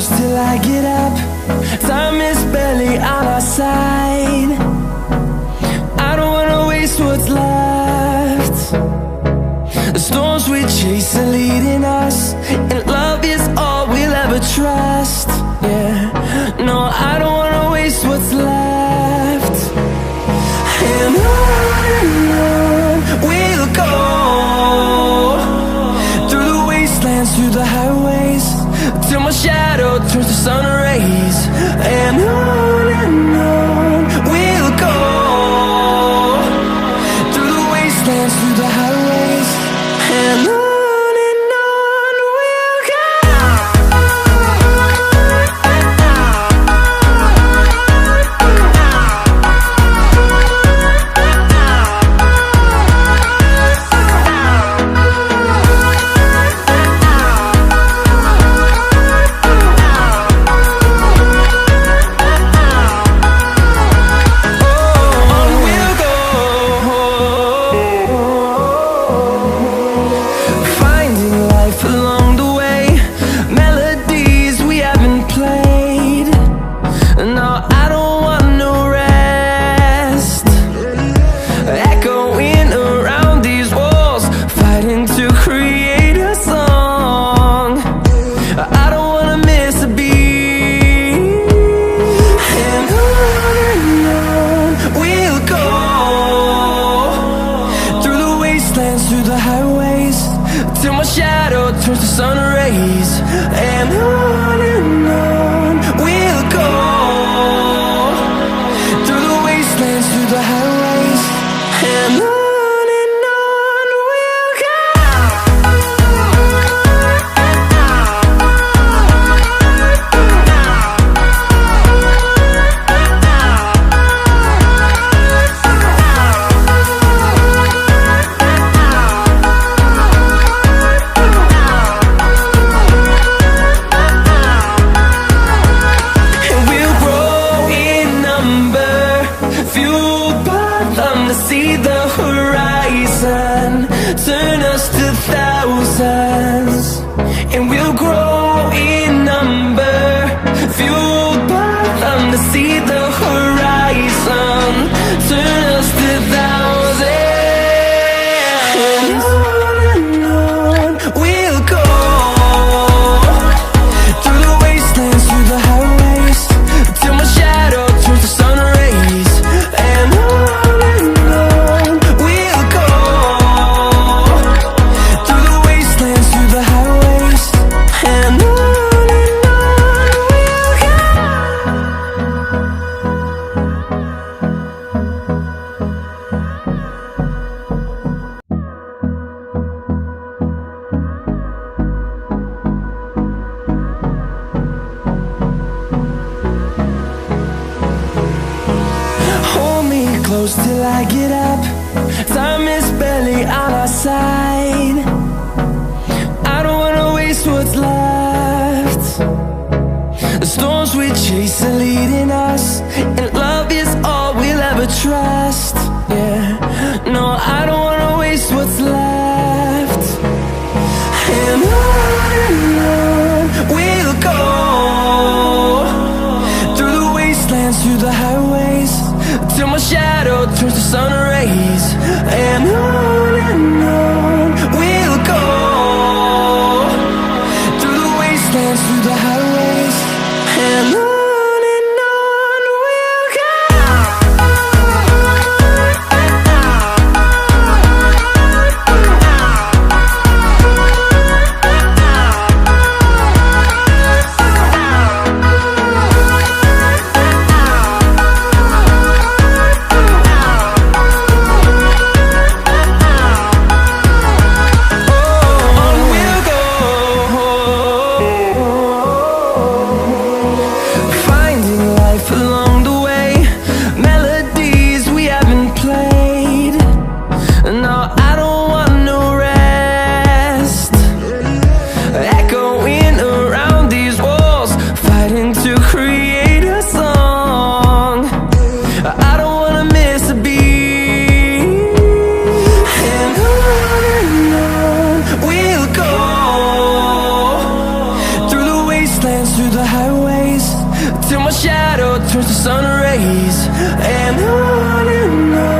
close till I get up. Time is barely on our side. I don't wanna waste what's left. The storms we chase are leading us, and love is all we'll ever trust. Yeah, no, I don't wanna waste what's left. And on we'll go, through the wastelands, through the highways, till my shadow turns to sun rays. And on we'll go, through the wastelands, through the highways, and on we'll go. Through the highways, till my shadow turns to sun rays. And on we'll go, through the wastelands, through the highways, and on we'll go. See the horizon, turn us to thousands, and we'll grow in number, fueled by them. To see the horizon, turn us to thousands, and on we'll go, through the wastelands, through the highways, till my shadow turns to sun rays. And close till I get up. Time is barely on our side. I don't wanna waste what's left. The storms we chase are leading us, and love is all we'll ever trust. Yeah, no, I don't wanna waste what's left. And on we'll go, through the wastelands, through the highways, till my shadow turns to sun rays. And on we'll go, through the wastelands, through the highways, and on. shadow turns to sun rays. And on